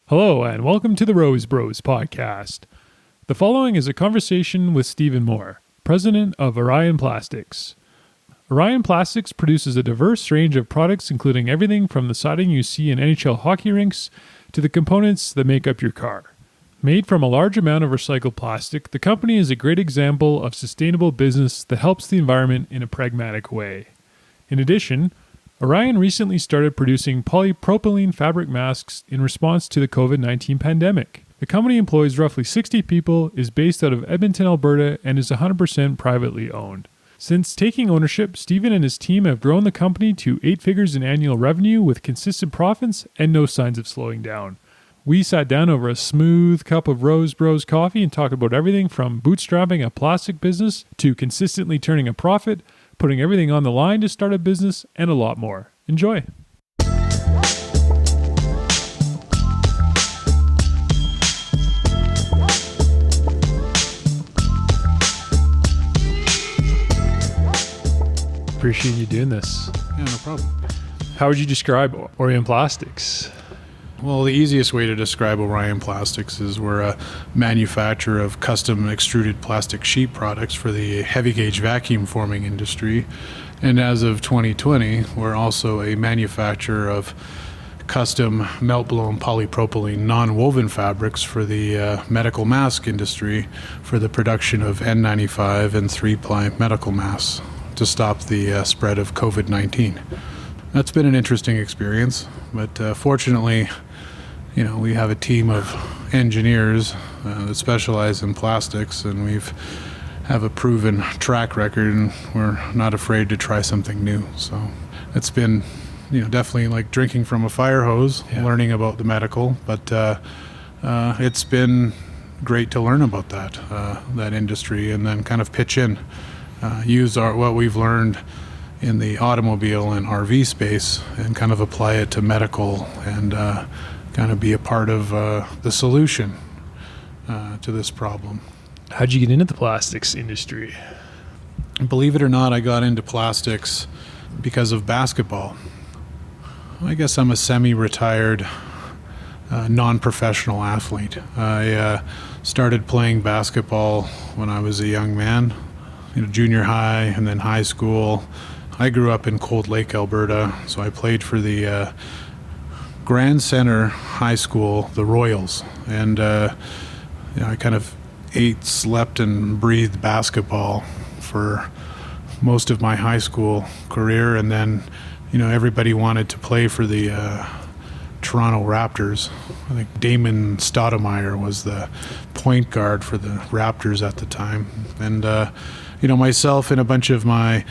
Hello, and welcome to the Rose Bros podcast. The following is a conversation with Stephen Moore, president of Orion Plastics. Orion Plastics produces a diverse range of products, including everything from the siding you see in NHL hockey rinks to the components that make up your car. Made from a large amount of recycled plastic, the company is a great example of sustainable business that helps the environment in a pragmatic way. In addition, Orion recently started producing polypropylene fabric masks in response to the COVID-19 pandemic. The company employs roughly 60 people, is based out of Edmonton, Alberta, and is 100% privately owned. Since taking ownership, Stephen and his team have grown the company to 8 figures in annual revenue with consistent profits and no signs of slowing down. We sat down over a smooth cup of Rose Bros coffee and talked about everything from bootstrapping a plastic business to consistently turning a profit, putting everything on the line to start a business, and a lot more. Enjoy. Appreciate you doing this. Yeah, no problem. How would you describe Orion Plastics? Well, the easiest way to describe Orion Plastics is we're a manufacturer of custom extruded plastic sheet products for the heavy gauge vacuum forming industry. And as of 2020, we're also a manufacturer of custom Meltblown Polypropylene Non-Woven Fabrics for the medical mask industry for the production of N95 and 3-ply medical masks to stop the spread of COVID-19. That's been an interesting experience, but fortunately, we have a team of engineers that specialize in plastics, and we have a proven track record, and we're not afraid to try something new. So it's been, definitely like drinking from a fire hose, learning about the medical, but it's been great to learn about that industry, and then kind of pitch in, use what we've learned in the automobile and RV space and kind of apply it to medical and kind of be a part of the solution to this problem. How'd you get into the plastics industry? Believe it or not, I got into plastics because of basketball. I guess I'm a semi-retired non-professional athlete. I started playing basketball when I was a young man, junior high and then high school. I grew up in Cold Lake, Alberta, so I played for the Grand Center High School, the Royals, and I kind of ate, slept, and breathed basketball for most of my high school career, and then, everybody wanted to play for the Toronto Raptors. I think Damon Stoudemire was the point guard for the Raptors at the time, and myself and a bunch of my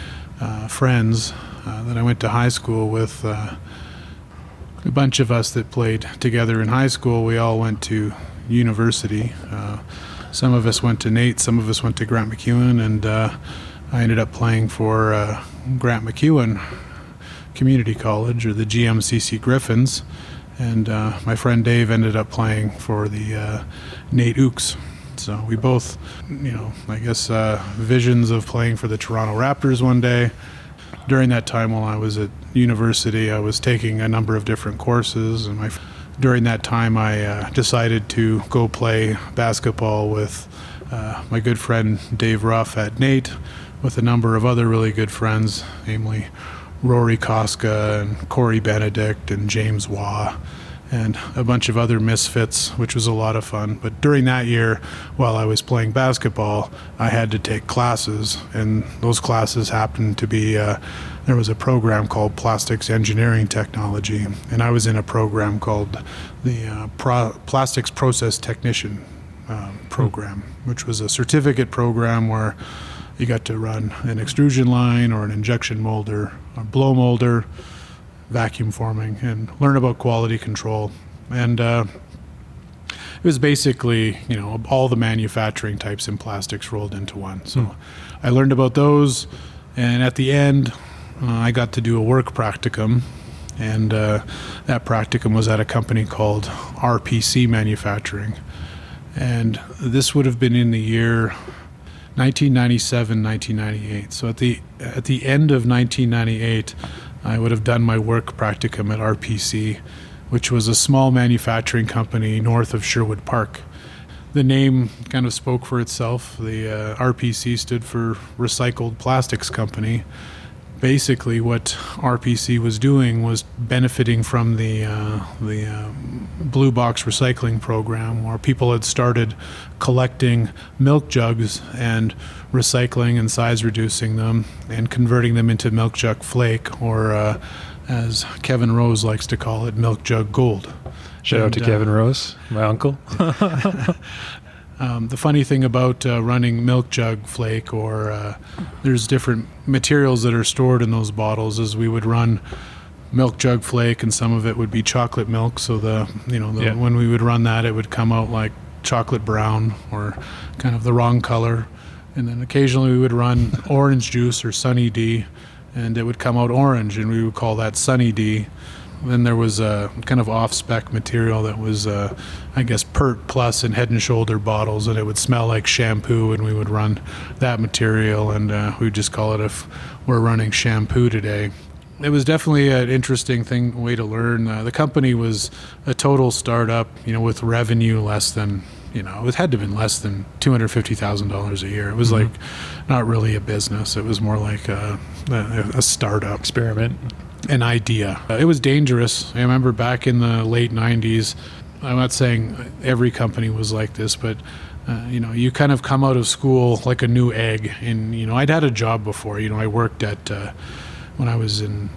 friends that I went to high school with, a bunch of us that played together in high school, we all went to university. Some of us went to NAIT, some of us went to Grant MacEwan, and I ended up playing for Grant MacEwan Community College, or the GMCC Griffins, and my friend Dave ended up playing for the NAIT Ooks. So we both, visions of playing for the Toronto Raptors one day. During that time while I was at university, I was taking a number of different courses, and during that time I decided to go play basketball with my good friend Dave Ruff at NAIT, with a number of other really good friends, namely Rory Koska and Corey Benedict and James Waugh, and a bunch of other misfits, which was a lot of fun. But during that year, while I was playing basketball, I had to take classes, and those classes happened to be, there was a program called Plastics Engineering Technology, and I was in a program called the Plastics Process Technician program, which was a certificate program where you got to run an extrusion line or an injection molder or blow molder, vacuum forming, and learn about quality control. And it was basically, all the manufacturing types in plastics rolled into one. So I learned about those, and at the end, I got to do a work practicum, and that practicum was at a company called RPC Manufacturing. And this would have been in the year 1997, 1998. So at the end of 1998, I would have done my work practicum at RPC, which was a small manufacturing company north of Sherwood Park. The name kind of spoke for itself. The RPC stood for Recycled Plastics Company. Basically, what RPC was doing was benefiting from the Blue Box recycling program, where people had started collecting milk jugs and recycling and size reducing them and converting them into milk jug flake, or as Kevin Rose likes to call it, milk jug gold. Shout out to Kevin Rose, my uncle. The funny thing about running milk jug flake, or there's different materials that are stored in those bottles, is we would run milk jug flake, and some of it would be chocolate milk. So when we would run that, it would come out like chocolate brown or kind of the wrong color. And then occasionally we would run orange juice or Sunny D, and it would come out orange, and we would call that Sunny D. Then there was a kind of off-spec material that was, I guess, PERT Plus in Head & Shoulder bottles, and it would smell like shampoo, and we would run that material, and we'd just call it if we're running shampoo today. It was definitely an interesting way to learn. The company was a total startup, with revenue less than, it had to have been less than $250,000 a year. It was like not really a business. It was more like a startup. Experiment. An idea. It was dangerous. I remember back in the late 90s, I'm not saying every company was like this, but you kind of come out of school like a new egg. And, I'd had a job before. I worked at, when I was in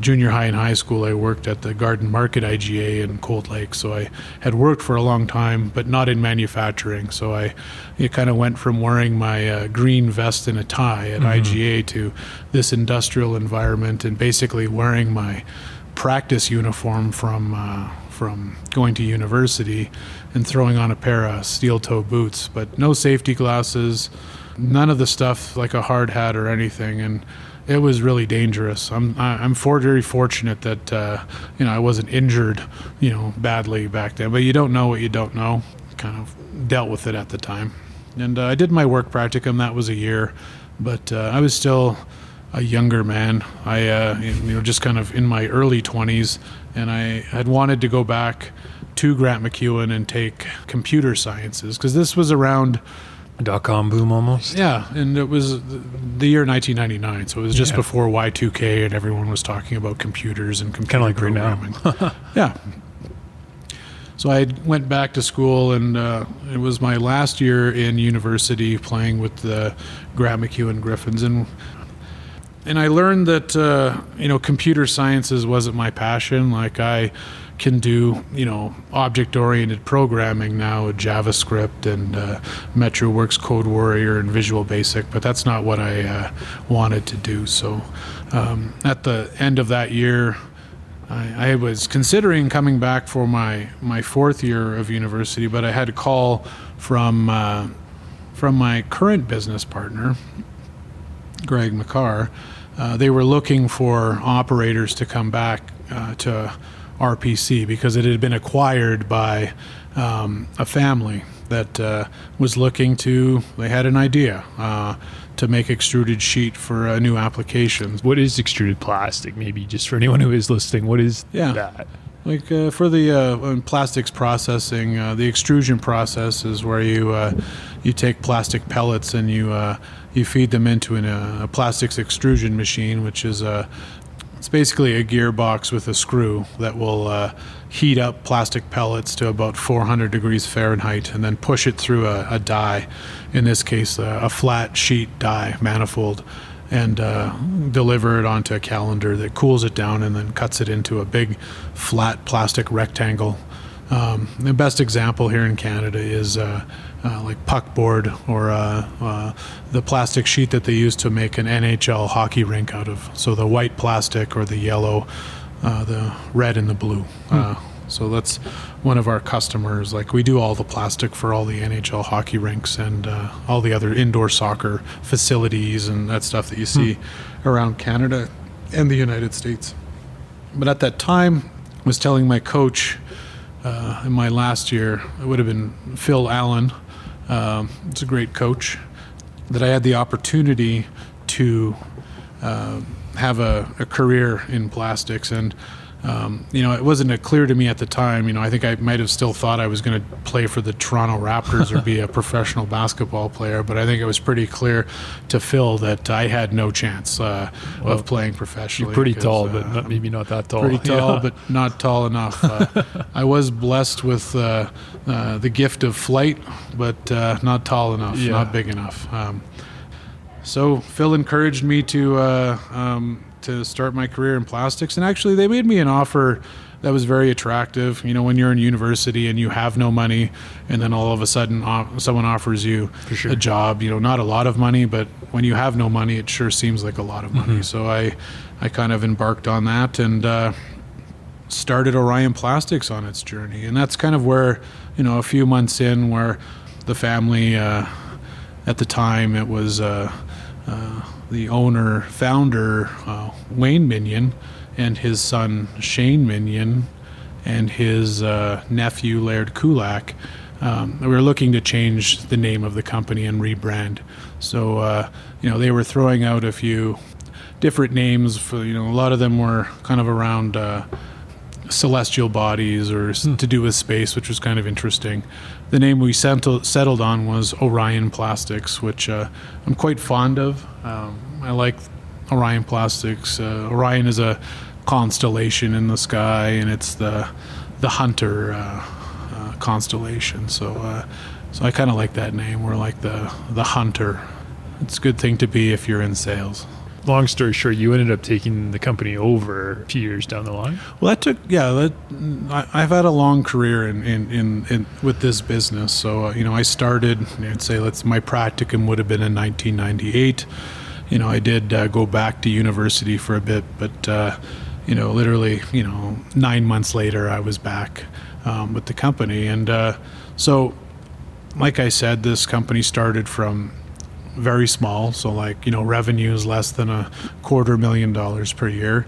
junior high and high school, I worked at the Garden Market IGA in Cold Lake. So I had worked for a long time, but not in manufacturing. So it kind of went from wearing my green vest and a tie at IGA to this industrial environment, and basically wearing my practice uniform from going to university and throwing on a pair of steel-toe boots, but no safety glasses, none of the stuff like a hard hat or anything. And it was really dangerous. I'm very fortunate that I wasn't injured, badly back then. But you don't know what you don't know. Kind of dealt with it at the time. And I did my work practicum. That was a year, but I was still a younger man. I just kind of in my early 20s, and I had wanted to go back to Grant MacEwan and take computer sciences, because this was around .com boom almost. Yeah, and it was the year 1999, so it was just before Y2K, and everyone was talking about computers and computer programming. Right now. Yeah. So I went back to school, and it was my last year in university playing with the Grant MacEwan Griffins, and I learned that computer sciences wasn't my passion. Like, I can do object-oriented programming now with JavaScript and MetroWorks, Code Warrior, and Visual Basic, but that's not what I wanted to do. So at the end of that year, I was considering coming back for my fourth year of university, but I had a call from my current business partner, Greg McCarr. They were looking for operators to come back to RPC because it had been acquired by a family that was looking to, they had an idea to make extruded sheet for new applications. What is extruded plastic? Maybe just for anyone who is listening, what is that? Like for the plastics processing, the extrusion process is where you take plastic pellets and you feed them into a plastics extrusion machine, which is it's basically a gearbox with a screw that will heat up plastic pellets to about 400 degrees Fahrenheit and then push it through a die, in this case a flat sheet die manifold, and deliver it onto a calendar that cools it down and then cuts it into a big flat plastic rectangle. The best example here in Canada is like puckboard, or the plastic sheet that they use to make an NHL hockey rink out of. So the white plastic, or the yellow, the red and the blue. So that's one of our customers. Like, we do all the plastic for all the NHL hockey rinks and all the other indoor soccer facilities and that stuff that you see around Canada and the United States. But at that time, I was telling my coach in my last year, it would have been Phil Allen, it's a great coach, that I had the opportunity to have a career in plastics. And it wasn't clear to me at the time. I think I might have still thought I was going to play for the Toronto Raptors or be a professional basketball player, but I think it was pretty clear to Phil that I had no chance of playing professionally. You're pretty tall, but maybe not that tall. Pretty tall, but not tall enough. I was blessed with the gift of flight, but not tall enough, not big enough. So Phil encouraged me to start my career in plastics, and actually they made me an offer that was very attractive. When you're in university and you have no money, and then all of a sudden someone offers you a job, not a lot of money, but when you have no money, it sure seems like a lot of money. So I kind of embarked on that and started Orion Plastics on its journey. And that's kind of where, a few months in, where the family, at the time it was the founder, Wayne Minion, and his son Shane Minion, and his nephew Laird Kulak. We were looking to change the name of the company and rebrand. So, they were throwing out a few different names for, a lot of them were kind of around celestial bodies or to do with space, which was kind of interesting. The name we settled on was Orion Plastics, which I'm quite fond of. I like Orion Plastics. Orion is a constellation in the sky, and it's the Hunter constellation. So I kind of like that name. We're like the Hunter. It's a good thing to be if you're in sales. Long story short, you ended up taking the company over a few years down the line. Well, I've had a long career in with this business. So I started, I'd say my practicum would have been in 1998. I did go back to university for a bit, but literally 9 months later I was back with the company. And so like I said, this company started from very small, so revenues less than $250,000 per year.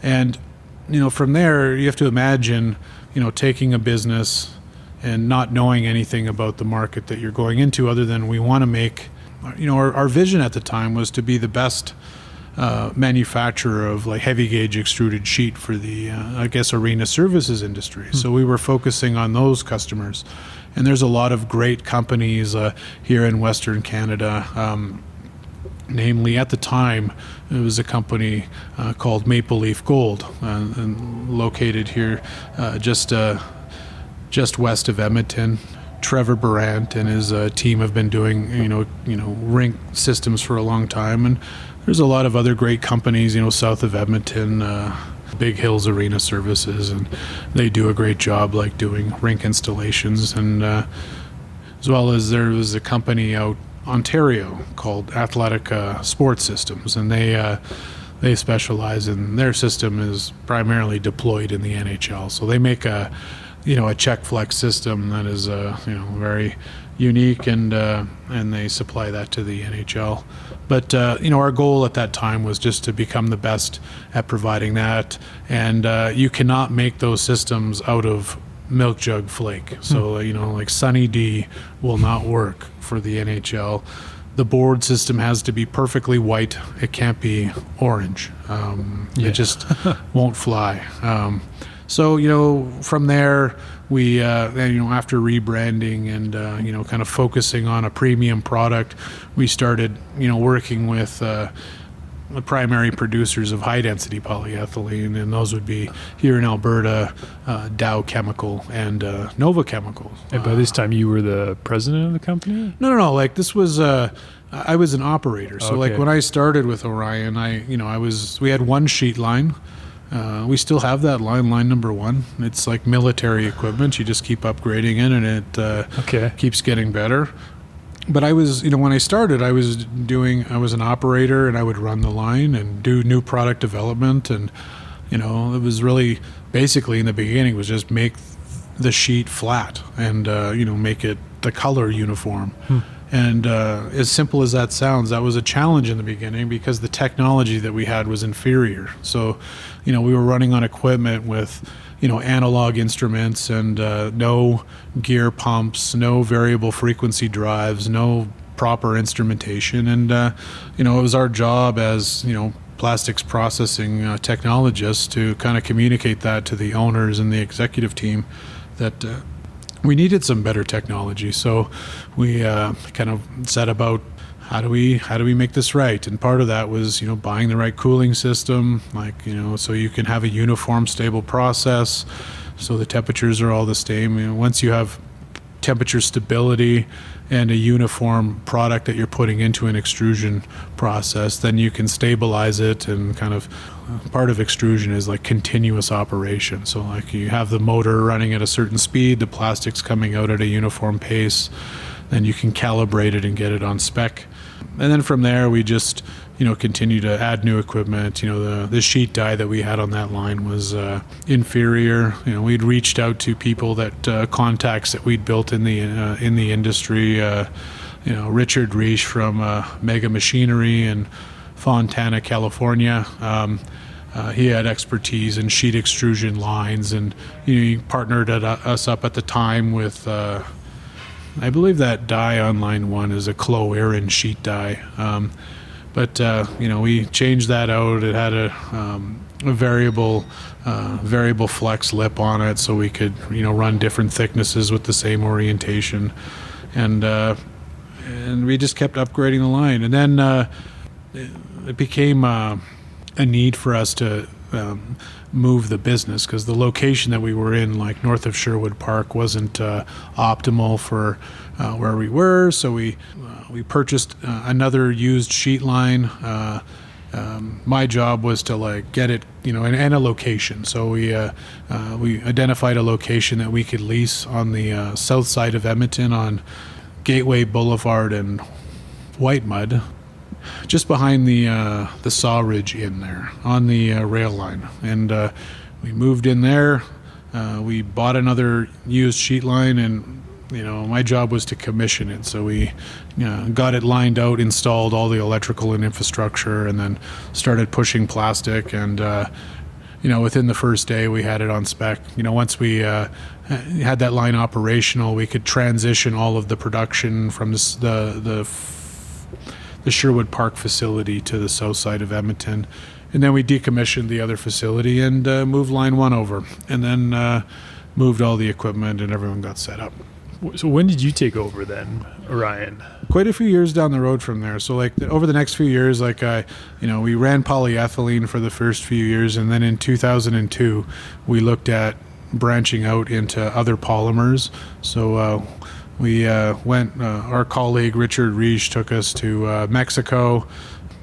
And from there you have to imagine taking a business and not knowing anything about the market that you're going into, other than we want to make, our vision at the time was to be the best manufacturer of heavy gauge extruded sheet for the arena services industry. So we were focusing on those customers. And there's a lot of great companies here in Western Canada. Namely, at the time, it was a company called Maple Leaf Gold, and located here just west of Edmonton. Trevor Barant and his team have been doing rink systems for a long time, and there's a lot of other great companies south of Edmonton. Big Hills Arena Services, and they do a great job doing rink installations. And as well as there was a company out Ontario called Athletic Sports Systems, and they specialize in, their system is primarily deployed in the NHL. So they make a check flex system that is very unique, and they supply that to the NHL. But our goal at that time was just to become the best at providing that, and you cannot make those systems out of milk jug flake. So Sunny D will not work for the NHL. The board system has to be perfectly white. It can't be orange. It just won't fly. So from there, we after rebranding and kind of focusing on a premium product, we started working with the primary producers of high density polyethylene, and those would be here in Alberta, Dow Chemical and Nova Chemicals. And by this time, you were the president of the company? No. This was I was an operator. So when I started with Orion, we had one sheet line. We still have that line number one. It's like military equipment. You just keep upgrading it, and it keeps getting better. But I was, when I started, I was an operator, and I would run the line and do new product development. And, it was really, basically in the beginning, was just make the sheet flat and, make it the color uniform. And as simple as that sounds, that was a challenge in the beginning because the technology that we had was inferior. So, we were running on equipment with, analog instruments and no gear pumps, no variable frequency drives, no proper instrumentation. And, it was our job as, plastics processing technologists to kind of communicate that to the owners and the executive team that we needed some better technology. So we kind of set about how do we make this right? And part of that was, buying the right cooling system, so you can have a uniform, stable process, so the temperatures are all the same. Once you have temperature stability and a uniform product that you're putting into an extrusion process, then you can stabilize it. And kind of part of extrusion is like continuous operation. So like you have the motor running at a certain speed, the plastic's coming out at a uniform pace, then you can calibrate it and get it on spec. And then from there, we just, continue to add new equipment. The sheet die that we had on that line was inferior. We'd reached out to people that contacts that we'd built in the industry. Richard Reich from Mega Machinery in Fontana, California. He had expertise in sheet extrusion lines, and he partnered us up at the time with. I believe that die on line 1 is a Clo-Arin sheet die. But we changed that out. It had a variable flex lip on it, so we could run different thicknesses with the same orientation, and we just kept upgrading the line. And then it became a need for us to move the business, because the location that we were in, like north of Sherwood Park, wasn't optimal for where we were. So we purchased another used sheet line. My job was to get it, and a location. So we identified a location that we could lease on the south side of Edmonton on Gateway Boulevard and White Mud, just behind the Sawridge Inn there on the rail line. And we moved in there. We bought another used sheet line, and my job was to commission it. So we got it lined out, installed all the electrical and infrastructure, and then started pushing plastic. And within the first day, we had it on spec. Once we had that line operational, we could transition all of the production from the Sherwood Park facility to the south side of Edmonton. And then we decommissioned the other facility and moved line 1 over, and then moved all the equipment, and everyone got set up. So when did you take over then, Orion? Quite a few years down the road from there. So over the next few years, we ran polyethylene for the first few years, and then in 2002, we looked at branching out into other polymers. So we went, our colleague Richard Reich took us to Mexico.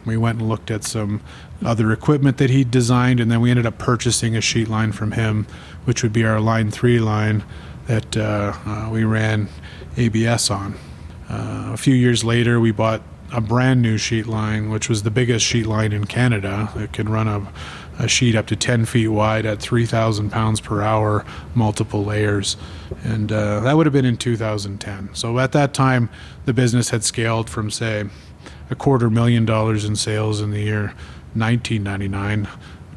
We went and looked at some other equipment that he designed, and then we ended up purchasing a sheet line from him, which would be our line 3 line that we ran ABS on. A few years later, we bought a brand new sheet line, which was the biggest sheet line in Canada. It could run a sheet up to 10 feet wide at 3,000 pounds per hour, multiple layers. And that would have been in 2010. So at that time, the business had scaled from, say, $250,000 in sales in the year 1999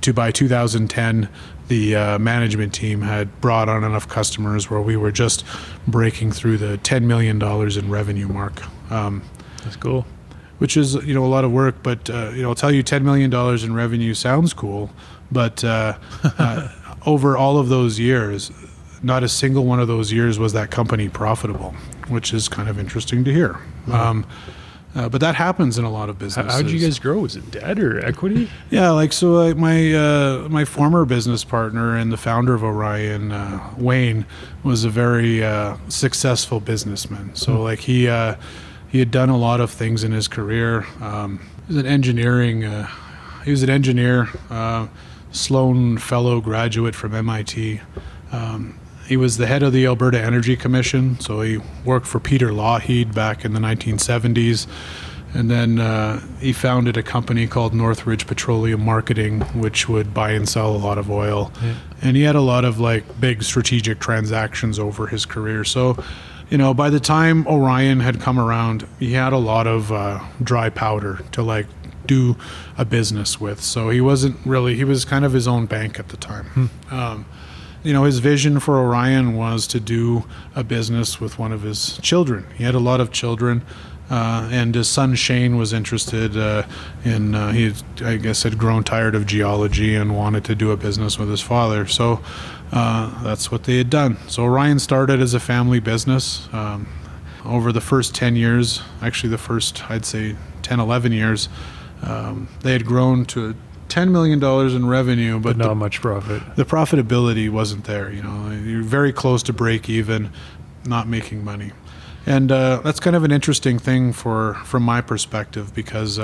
to, by 2010, the management team had brought on enough customers where we were just breaking through the $10 million in revenue mark. That's cool. Which is, a lot of work, but, I'll tell you, $10 million in revenue sounds cool, but over all of those years, not a single one of those years was that company profitable, which is kind of interesting to hear. But that happens in a lot of businesses. How did you guys grow? Was it debt or equity? Yeah, my former business partner and the founder of Orion, Wayne, was a very successful businessman. So he had done a lot of things in his career. He was an engineer, Sloan Fellow graduate from MIT. He was the head of the Alberta Energy Commission, so he worked for Peter Lougheed back in the 1970s. And then he founded a company called Northridge Petroleum Marketing, which would buy and sell a lot of oil. Yeah. And he had a lot of big strategic transactions over his career. So, by the time Orion had come around, he had a lot of dry powder to do a business with. So he was kind of his own bank at the time. his vision for Orion was to do a business with one of his children. He had a lot of children, and his son Shane was interested he, I guess, had grown tired of geology and wanted to do a business with his father. So that's what they had done. So Orion started as a family business. Over the first 10 years, actually the first, I'd say, 10, 11 years, they had grown to $10 million in revenue, but not much profit. The profitability wasn't there. You're very close to break even, not making money. And that's kind of an interesting thing from my perspective, because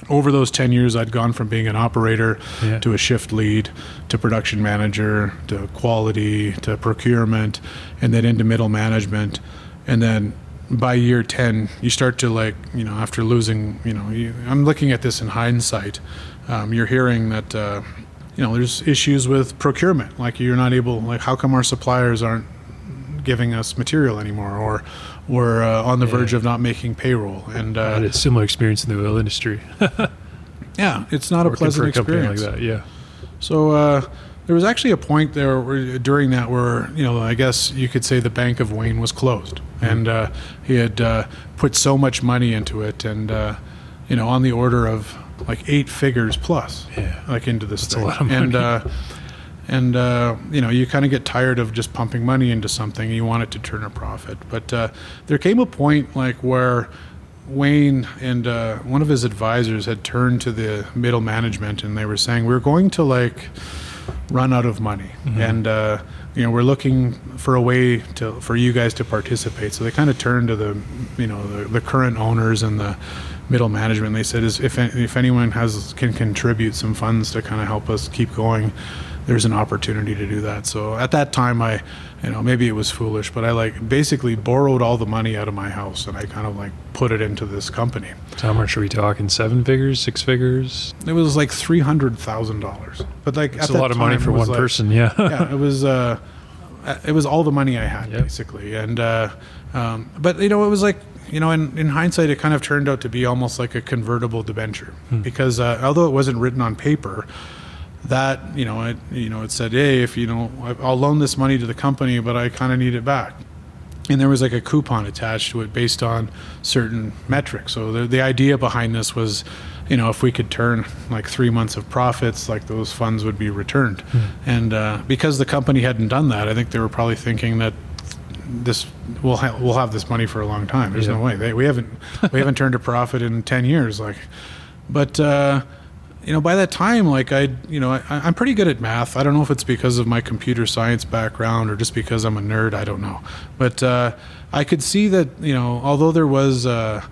over those 10 years, I'd gone from being an operator to a shift lead, to production manager, to quality, to procurement, and then into middle management. And then by year 10, you start to after losing, I'm looking at this in hindsight. You're hearing that, there's issues with procurement. Like, you're not able, how come our suppliers aren't giving us material anymore, or we're on the verge of not making payroll. And I had a similar experience in the oil industry. Yeah, it's not a pleasant experience. Like that, yeah. So there was actually a point there during that where, I guess you could say the Bank of Wayne was closed. And he had put so much money into it, and on the order of 8 figures plus, into this thing. That's a lot of money. And you kind of get tired of just pumping money into something. You want it to turn a profit. But there came a point where Wayne and one of his advisors had turned to the middle management, and they were saying, we're going to run out of money. And we're looking for a way for you guys to participate. So they kind of turned to the current owners and the middle management. They said, if anyone can contribute some funds to kind of help us keep going, there's an opportunity to do that. So at that time, I maybe it was foolish, but I basically borrowed all the money out of my house, and I kind of put it into this company. So how much are we talking? 7 figures, 6 figures? It was $300,000. But it's a lot of money for one person. Yeah. Yeah, it was all the money I had, basically. And but it was in hindsight, it kind of turned out to be almost like a convertible debenture, because although it wasn't written on paper, that it said, hey, if I'll loan this money to the company, but I kind of need it back. And there was a coupon attached to it based on certain metrics. So the idea behind this was, if we could turn 3 months of profits, those funds would be returned. And because the company hadn't done that, I think they were probably thinking that we'll have this money for a long time. There's no way we haven't turned a profit in 10 years. But by that time, I'm pretty good at math. I don't know if it's because of my computer science background or just because I'm a nerd. I don't know. But I could see that, although there was, the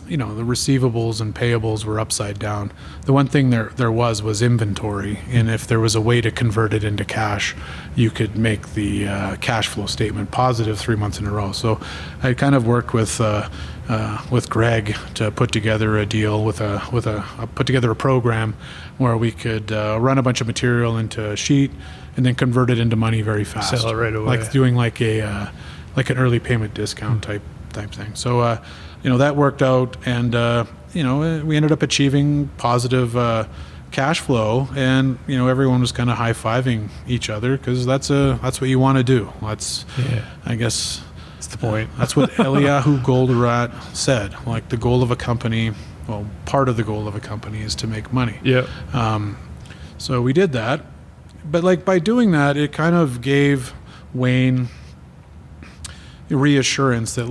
receivables and payables were upside down, the one thing there was inventory. And if there was a way to convert it into cash, you could make the cash flow statement positive 3 months in a row. So I kind of worked with Greg to put together a deal put together a program where we could run a bunch of material into a sheet and then convert it into money very fast. Sell it right away. Doing an early payment discount type thing. So that worked out, and we ended up achieving positive cash flow, and everyone was kind of high-fiving each other, because that's what you want to do. I guess that's the point. That's what Eliyahu Goldratt said. The goal of a company, part of the goal of a company is to make money. Yeah. So we did that, but by doing that, it kind of gave Wayne reassurance that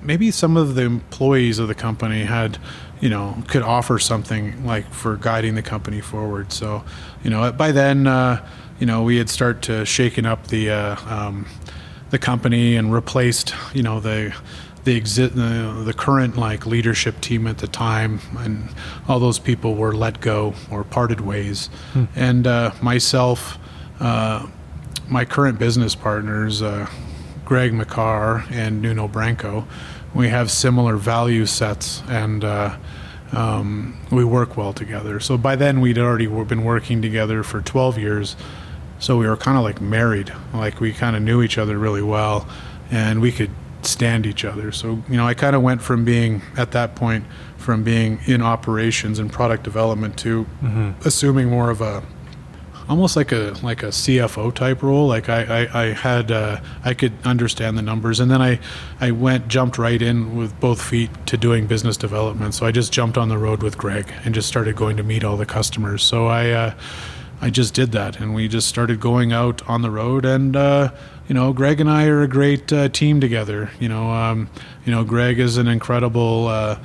maybe some of the employees of the company had, could offer something for guiding the company forward. So, by then, we had started to shaken up the company and replaced, the current leadership team at the time, and all those people were let go or parted ways. And myself, my current business partners, Greg McCarr and Nuno Branco, we have similar value sets, and we work well together. So by then we'd already been working together for 12 years. So we were kind of married, we kind of knew each other really well, and we could stand each other. So, I kind of went from being in operations and product development to assuming more of a almost like a CFO type role. Like I could understand the numbers, and then I jumped right in with both feet to doing business development. So I just jumped on the road with Greg and just started going to meet all the customers. So I just did that, and we just started going out on the road. And Greg and I are a great team together. Greg is an incredible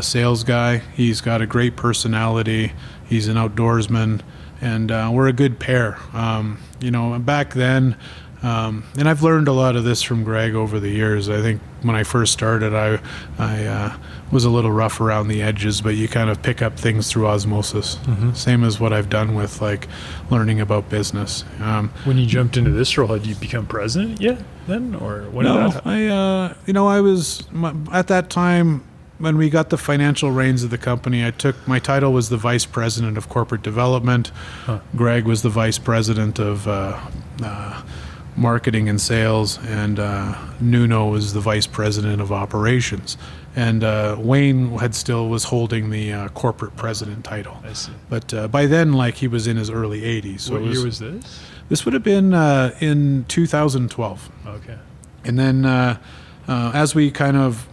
sales guy. He's got a great personality. He's an outdoorsman, and we're a good pair. Back then, and I've learned a lot of this from Greg over the years. I think when I first started, I was a little rough around the edges, but you kind of pick up things through osmosis. Mm-hmm. Same as what I've done with like learning about business. When you jumped into this role, had you become president yet then, or when did that happen? I was at that time. When we got the financial reins of the company, my title was the Vice President of Corporate Development. Huh. Greg was the Vice President of Marketing and Sales, and Nuno was the Vice President of Operations. And Wayne was holding the Corporate President title. I see. But by then, he was in his early 80s. So what year was this? This would have been in 2012. Okay. And then as we kind of,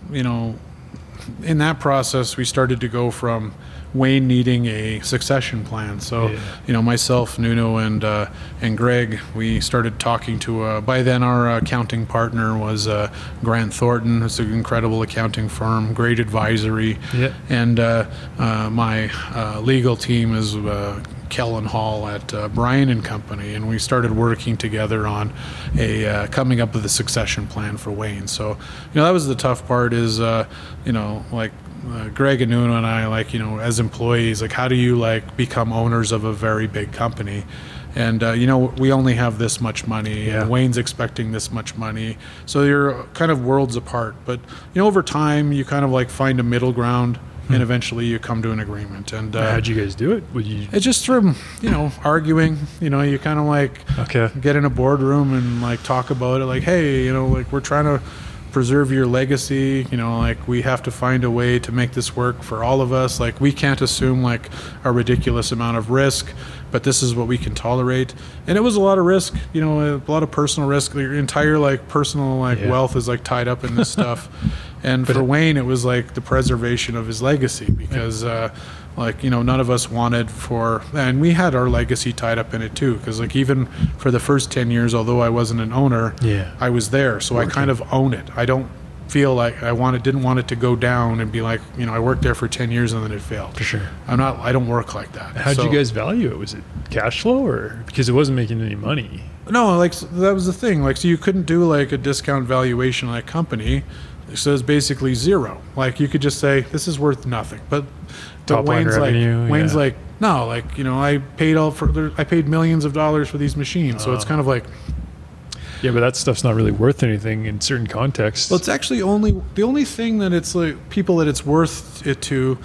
in that process, we started to go from Wayne needing a succession plan. So, myself, Nuno, and Greg, we started talking to, by then our accounting partner was Grant Thornton. It's an incredible accounting firm, great advisory. Yeah. And my legal team is Kellen Hall at Bryan and Company, and we started working together on coming up with a succession plan for Wayne. So, that was the tough part is, Greg and Nuno and I, as employees, how do you become owners of a very big company? And, we only have this much money, and Wayne's expecting this much money. So you're kind of worlds apart. But, over time, you kind of find a middle ground. And eventually you come to an agreement. And how'd you guys do it? It's just through, arguing. You kind of get in a boardroom and talk about it. Hey, we're trying to preserve your legacy. We have to find a way to make this work for all of us. We can't assume a ridiculous amount of risk, but this is what we can tolerate. And it was a lot of risk. A lot of personal risk. Your entire personal wealth is tied up in this stuff. And for Wayne, it was the preservation of his legacy because, none of us wanted and we had our legacy tied up in it too. Because even for the first 10 years, although I wasn't an owner, I was there. So I kind of own it. I don't feel like didn't want it to go down and be I worked there for 10 years and then it failed. For sure. I don't work like that. How'd you guys value it? Was it cash flow or because it wasn't making any money? No, that was the thing. So you couldn't do a discount valuation on a company. So it's basically zero. You could just say this is worth nothing. But Wayne's Wayne's no, I paid millions of dollars for these machines. So it's kind of yeah, but that stuff's not really worth anything in certain contexts. Well, it's actually the only thing that it's people that it's worth it to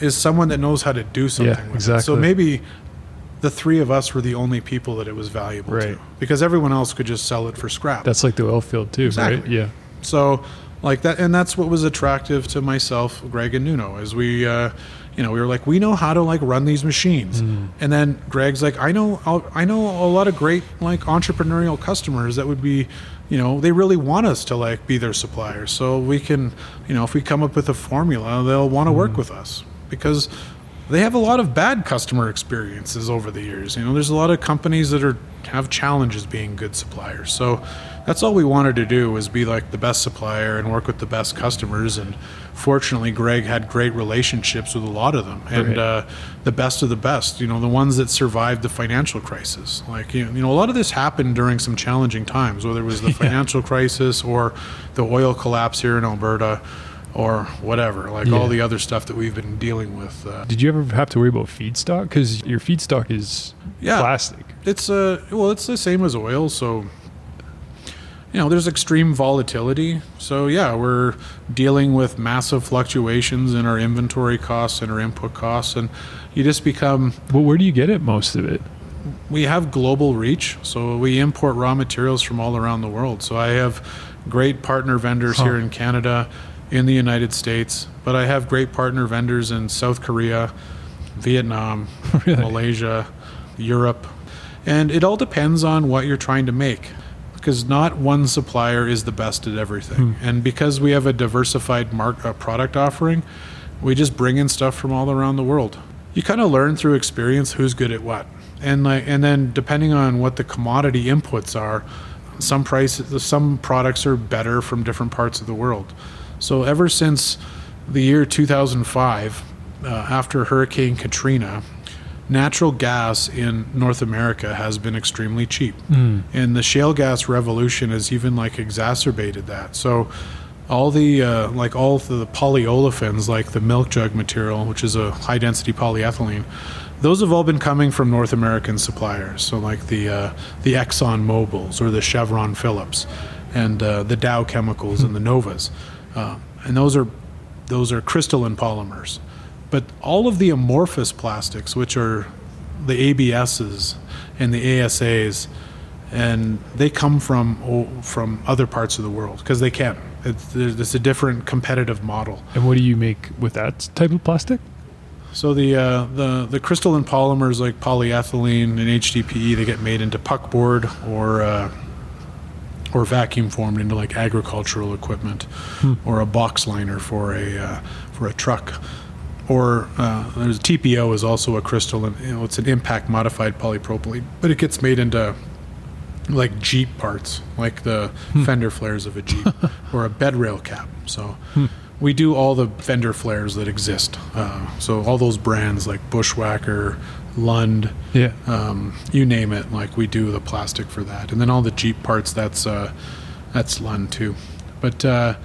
is someone that knows how to do something with exactly. it. So maybe the three of us were the only people that it was valuable to, because everyone else could just sell it for scrap. That's like the oil field too, exactly. right? Yeah. So that, and that's what was attractive to myself, Greg, and Nuno, as we we were we know how to run these machines. And then Greg's I know a lot of great entrepreneurial customers that would be, they really want us to be their suppliers. So we can, if we come up with a formula, they'll want to work with us because they have a lot of bad customer experiences over the years. There's a lot of companies that have challenges being good suppliers. So that's all we wanted to do was be the best supplier and work with the best customers. And fortunately, Greg had great relationships with a lot of them, and the best of the best. The ones that survived the financial crisis. A lot of this happened during some challenging times, whether it was the financial crisis or the oil collapse here in Alberta, or whatever, all the other stuff that we've been dealing with. Did you ever have to worry about feedstock? Because your feedstock is plastic. It's it's the same as oil, so there's extreme volatility. So we're dealing with massive fluctuations in our inventory costs and our input costs, and you just become. Well, where do you get most of it? We have global reach, so we import raw materials from all around the world. So I have great partner vendors here in Canada, in the United States, but I have great partner vendors in South Korea, Vietnam, Malaysia, Europe. And it all depends on what you're trying to make, because not one supplier is the best at everything. And because we have a diversified product offering, we just bring in stuff from all around the world. You kind of learn through experience who's good at what. And then depending on what the commodity inputs are, some products are better from different parts of the world. So ever since the year 2005, after Hurricane Katrina, natural gas in North America has been extremely cheap. And the shale gas revolution has even exacerbated that. So all the polyolefins, like the milk jug material, which is a high density polyethylene, those have all been coming from North American suppliers. So like the Exxon Mobils or the Chevron Phillips and the Dow Chemicals and the Novas. And those are crystalline polymers. But all of the amorphous plastics, which are the ABSs and the ASAs, and they come from other parts of the world because they can. It's a different competitive model. And what do you make with that type of plastic? So the crystalline polymers like polyethylene and HDPE, they get made into puckboard or vacuum formed into agricultural equipment or a box liner for a truck. Or there's TPO is also a crystalline, it's an impact modified polypropylene, but it gets made into Jeep parts, like the fender flares of a Jeep or a bed rail cap. So we do all the fender flares that exist. So all those brands like Bushwhacker, Lund, you name it, we do the plastic for that. And then all the Jeep parts, that's Lund too. But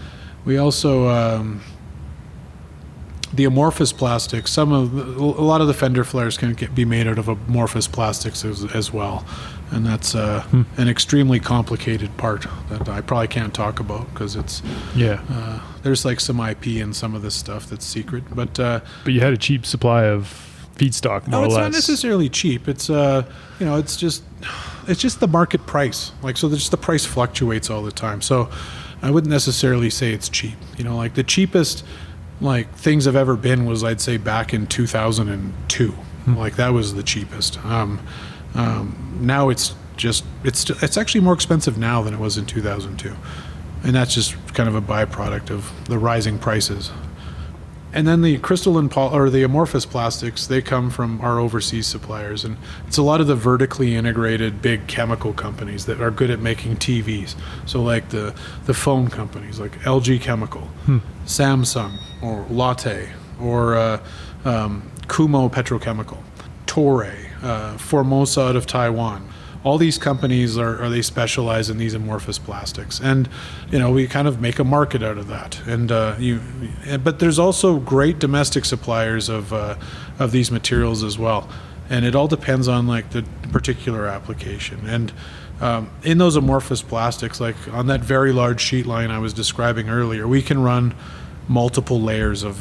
we also the amorphous plastics, a lot of the fender flares can be made out of amorphous plastics as well, and that's an extremely complicated part that I probably can't talk about because it's there's some IP in some of this stuff that's secret. But you had a cheap supply of feedstock, more or less. No, it's not necessarily cheap. It's it's just the market price. So the price fluctuates all the time. So I wouldn't necessarily say it's cheap. The cheapest things have ever been was, I'd say, back in 2002. That was the cheapest. Now it's actually more expensive now than it was in 2002, and that's just kind of a byproduct of the rising prices. And then the crystalline or the amorphous plastics, they come from our overseas suppliers, and it's a lot of the vertically integrated big chemical companies that are good at making TVs. So the phone companies like LG Chemical, Samsung, or Lotte, or Kumho Petrochemical, Toray, Formosa out of Taiwan. All these companies they specialize in these amorphous plastics, and we kind of make a market out of that. And but there's also great domestic suppliers of these materials as well, and it all depends on the particular application. And in those amorphous plastics, on that very large sheet line I was describing earlier, we can run multiple layers of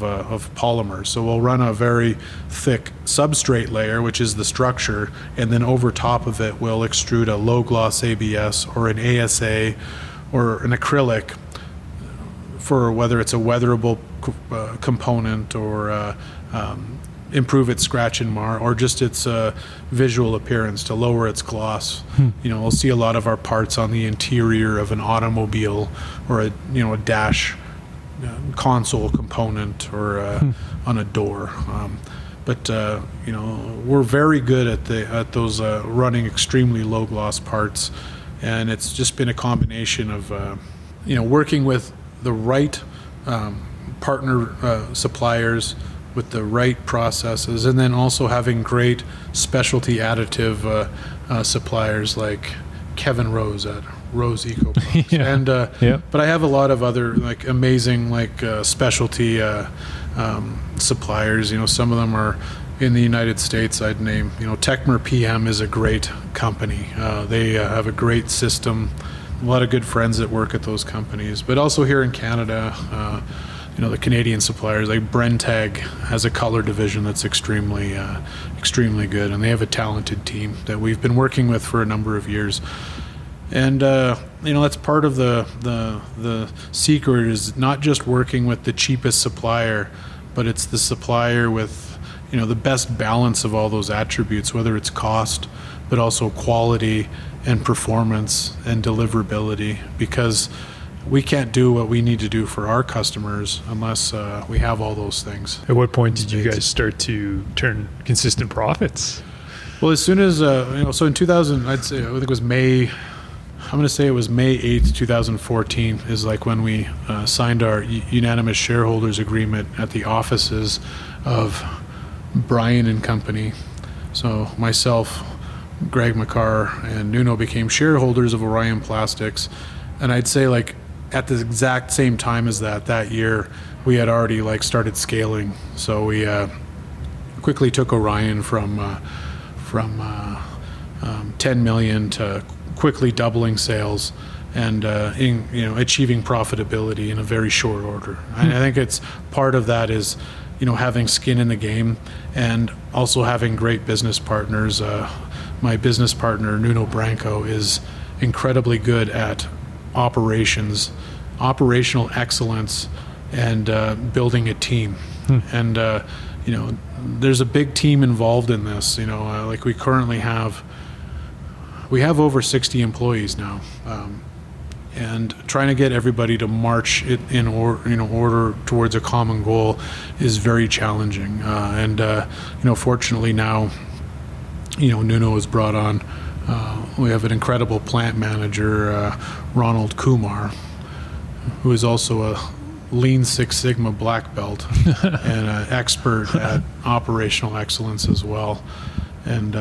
polymers. So we'll run a very thick substrate layer, which is the structure, and then over top of it we'll extrude a low gloss ABS or an ASA or an acrylic for whether it's a weatherable component or improve its scratch and mar, or just its visual appearance to lower its gloss. We'll see a lot of our parts on the interior of an automobile or a dash console component or on a door, but we're very good at those running extremely low gloss parts, and it's just been a combination of working with the right partner suppliers with the right processes, and then also having great specialty additive suppliers like Kevin Rose at Rose Eco and but I have a lot of other amazing specialty suppliers. Some of them are in the United States. I'd name Techmer PM is a great company. They have a great system, a lot of good friends that work at those companies, but also here in Canada, the Canadian suppliers like Brentag has a color division that's extremely good, and they have a talented team that we've been working with for a number of years. And that's part of the secret, is not just working with the cheapest supplier, but it's the supplier with the best balance of all those attributes, whether it's cost, but also quality and performance and deliverability, because we can't do what we need to do for our customers unless we have all those things. At what point did you guys start to turn consistent profits? Well, as soon as, so in 2000, I think it was May 8th, 2014 is like when we signed our unanimous shareholders agreement at the offices of Brian and Company. So myself, Greg McCarr, and Nuno became shareholders of Orion Plastics. And I'd say like at the exact same time as that year, we had already like started scaling. So we quickly took Orion from 10 million to quickly doubling sales and achieving profitability in a very short order. And I think it's part of that is having skin in the game and also having great business partners. My business partner Nuno Branco is incredibly good at operational excellence, and building a team. And there's a big team involved in this. Like we currently have over 60 employees now, and trying to get everybody to march it in order towards a common goal is very challenging. Fortunately now, Nuno was brought on. We have an incredible plant manager, Ronald Kumar, who is also a Lean Six Sigma black belt and an expert at operational excellence as well. And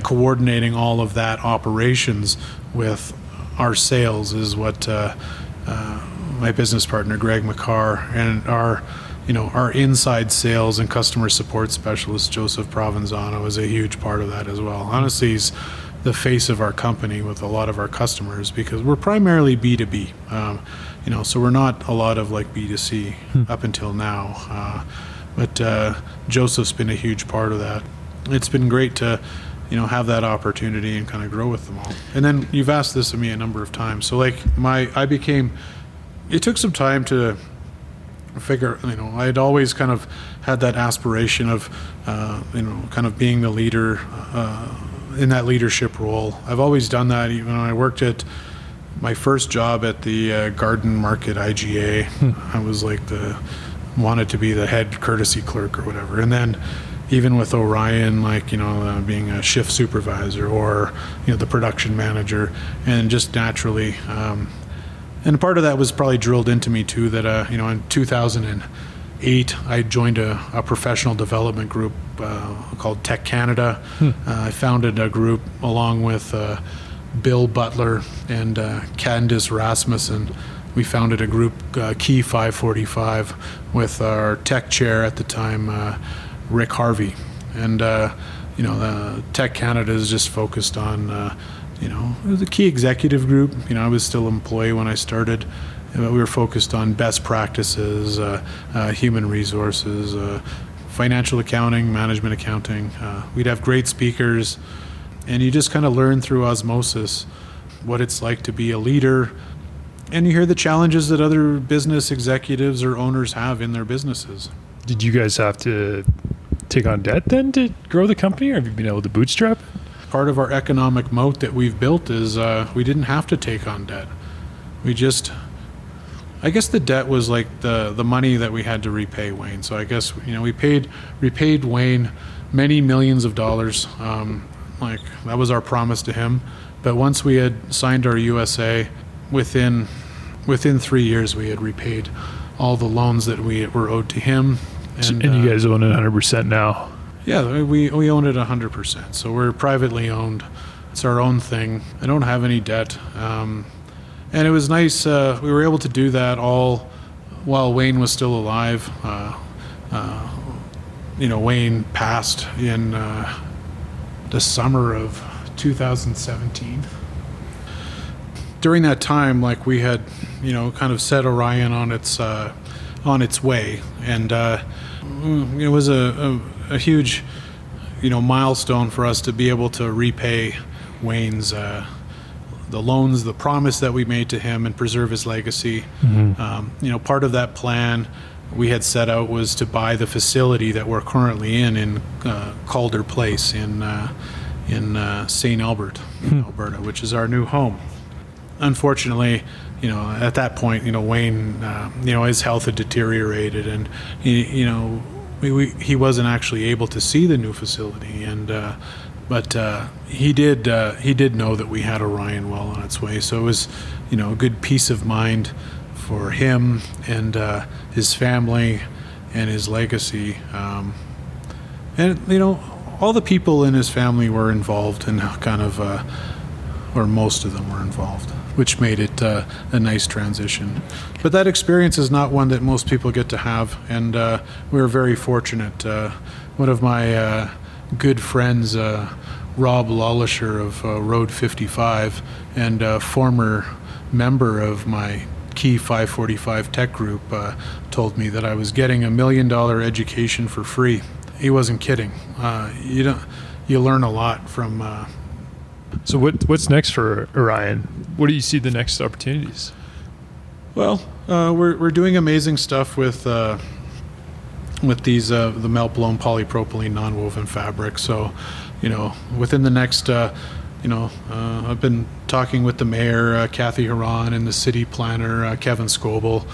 coordinating all of that operations with our sales is what my business partner Greg McCarr and our inside sales and customer support specialist Joseph Provenzano is a huge part of that as well. Honestly, he's the face of our company with a lot of our customers because we're primarily B2B. So we're not a lot of like B2C up until now. But Joseph's been a huge part of that. It's been great to, have that opportunity and kind of grow with them all. And then you've asked this of me a number of times. So like it took some time to figure, I'd always kind of had that aspiration of, kind of being the leader in that leadership role. I've always done that. Even when I worked at my first job at the Garden Market IGA, I was like wanted to be the head courtesy clerk or whatever. And then even with Orion, being a shift supervisor or, the production manager, and just naturally, and part of that was probably drilled into me too, that, in 2008, I joined a professional development group called Tech Canada. I founded a group along with Bill Butler and Candice Rasmussen. We founded a group, Key 545, with our tech chair at the time, Rick Harvey. And, the Tech Canada is just focused on, it was a key executive group. I was still an employee when I started. We were focused on best practices, human resources, financial accounting, management accounting. We'd have great speakers, and you just kind of learn through osmosis what it's like to be a leader. And you hear the challenges that other business executives or owners have in their businesses. Did you guys have to take on debt then to grow the company, or have you been able to bootstrap? Part of our economic moat that we've built is we didn't have to take on debt. I guess the debt was like the money that we had to repay Wayne. So I guess, we repaid Wayne many millions of dollars. That was our promise to him. But once we had signed our USA, within 3 years, we had repaid all the loans that we were owed to him. And you guys own it 100% now? Yeah, we own it 100%. So we're privately owned. It's our own thing. I don't have any debt. And it was nice. We were able to do that all while Wayne was still alive. Wayne passed in the summer of 2017. During that time, we had, kind of set Orion on its way, and it was a huge, milestone for us to be able to repay Wayne's the loans, the promise that we made to him, and preserve his legacy. Part of that plan we had set out was to buy the facility that we're currently in Calder Place in in St. Albert, Alberta, which is our new home. Unfortunately, at that point, Wayne, his health had deteriorated, and he wasn't actually able to see the new facility, but he did know that we had Orion well on its way. So it was, a good peace of mind for him and his family and his legacy. And all the people in his family were involved, and or most of them were involved, which made it a nice transition. But that experience is not one that most people get to have, and we were very fortunate. One of my good friends, Rob Lawlisher of Road 55, and a former member of my Key 545 tech group, told me that I was getting $1 million education for free. He wasn't kidding. You learn a lot from. So what's next for Orion? What do you see the next opportunities? Well, we're doing amazing stuff with these the Meltblown Polypropylene Non-Woven Fabric. So, within the next, I've been talking with the mayor, Kathy Huron, and the city planner, Kevin Scoble.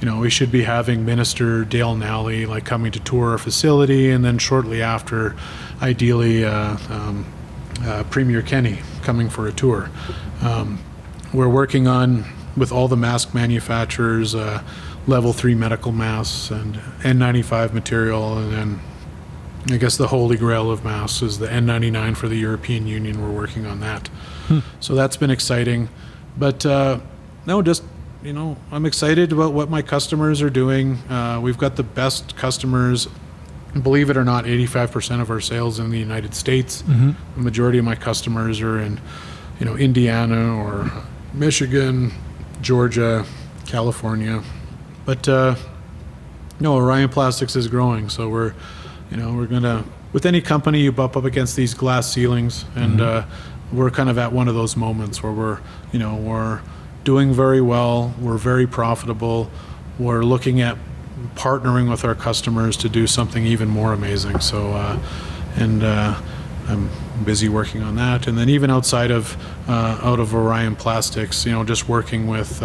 We should be having Minister Dale Nally coming to tour our facility, and then shortly after, ideally, Premier Kenny coming for a tour. We're working on, with all the mask manufacturers, level 3 medical masks and N95 material, and then I guess the holy grail of masks is the N99 for the European Union. We're working on that. So that's been exciting. But I'm excited about what my customers are doing. We've got the best customers. Believe it or not, 85% of our sales in the United States. The majority of my customers are in, Indiana or Michigan, Georgia, California. But Orion Plastics is growing, so we're gonna. With any company, you bump up against these glass ceilings, and we're kind of at one of those moments where we're doing very well. We're very profitable. We're looking at partnering with our customers to do something even more amazing. So, I'm busy working on that. And then even outside of Orion Plastics, just working with,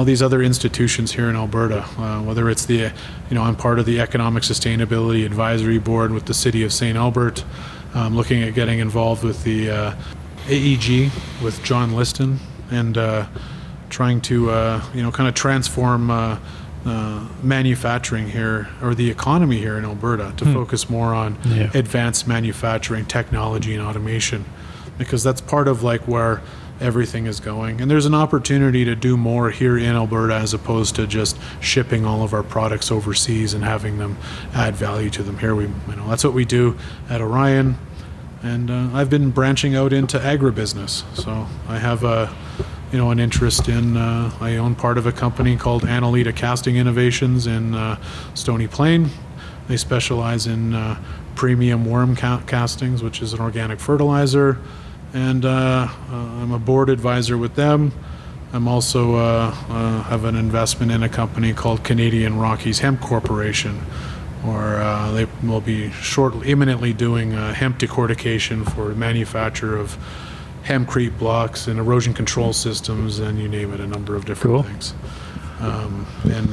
these other institutions here in Alberta, whether it's I'm part of the Economic Sustainability Advisory Board with the City of St. Albert, looking at getting involved with the AEG with John Liston, and trying to, kind of transform manufacturing here, or the economy here in Alberta, to focus more on advanced manufacturing technology and automation, because that's part of where everything is going. And there's an opportunity to do more here in Alberta, as opposed to just shipping all of our products overseas and having them add value to them here. That's what we do at Orion. And I've been branching out into agribusiness. So I have an interest in, I own part of a company called Annalita Casting Innovations in Stony Plain. They specialize in premium worm castings, which is an organic fertilizer. And I'm a board advisor with them. I'm also have an investment in a company called Canadian Rockies Hemp Corporation, or they will be imminently doing hemp decortication for the manufacture of hempcrete blocks and erosion control systems, and you name it, a number of different things. And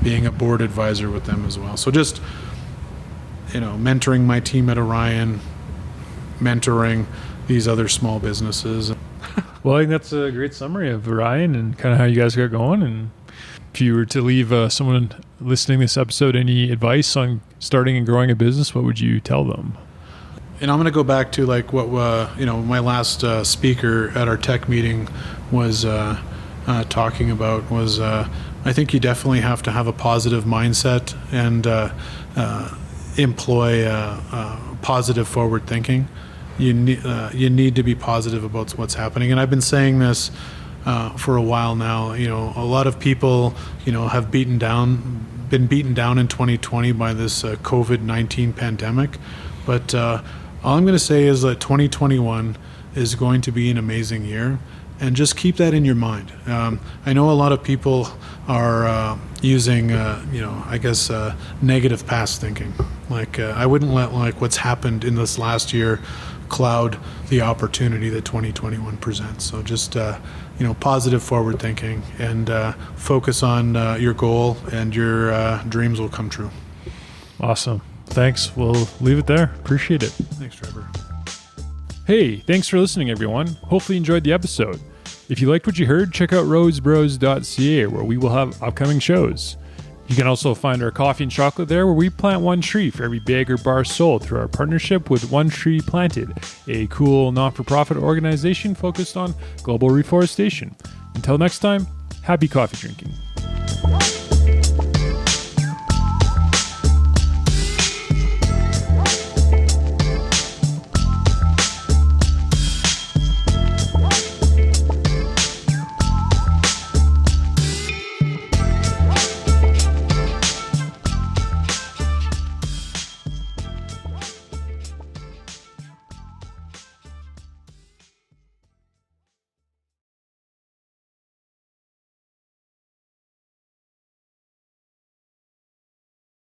being a board advisor with them as well. So just, mentoring my team at Orion, mentoring these other small businesses. Well, I think that's a great summary of Orion and kind of how you guys got going. And if you were to leave someone listening to this episode any advice on starting and growing a business, what would you tell them? And I'm going to go back to what my last speaker at our tech meeting was talking about was I think you definitely have to have a positive mindset and employ positive forward thinking. You need to be positive about what's happening. And I've been saying this for a while now. A lot of people have been beaten down in 2020 by this COVID-19 pandemic, but all I'm going to say is that 2021 is going to be an amazing year, and just keep that in your mind. I know a lot of people are using, negative past thinking. I wouldn't let what's happened in this last year cloud the opportunity that 2021 presents. So just positive forward thinking and focus on your goal, and your dreams will come true. Awesome. Thanks. We'll leave it there. Appreciate it. Thanks, Trevor. Hey, thanks for listening, everyone. Hopefully you enjoyed the episode. If you liked what you heard, check out rosebros.ca, where we will have upcoming shows. You can also find our coffee and chocolate there, where we plant one tree for every bag or bar sold through our partnership with One Tree Planted, a cool not-for-profit organization focused on global reforestation. Until next time, happy coffee drinking.